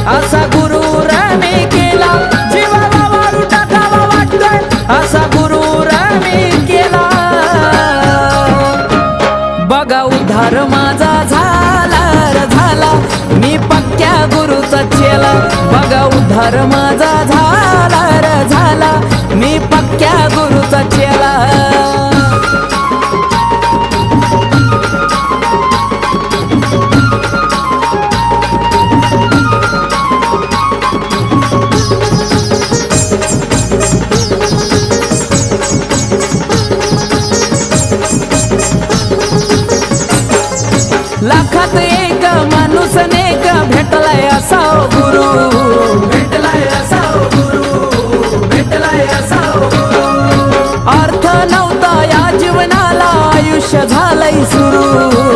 असा गुरुर मी केला, जीवाला वाळू टाकावा वाटतोय असा गुरुर मी केला. बघा उद्धार माझा झाला रे झाला, मी पक्क्या गुरुचा चेला. बघा उद्धार माझा झाला रे झाला, मी पक्क्या गुरुचा चेला. लाखात एक माणूस नेक भेटलाय असा गुरु, भेटलाय असा गुरु, भेटलाय असा गुरु. अर्थ नव्हता या जीवनाला, आयुष्य झालंय सुरू.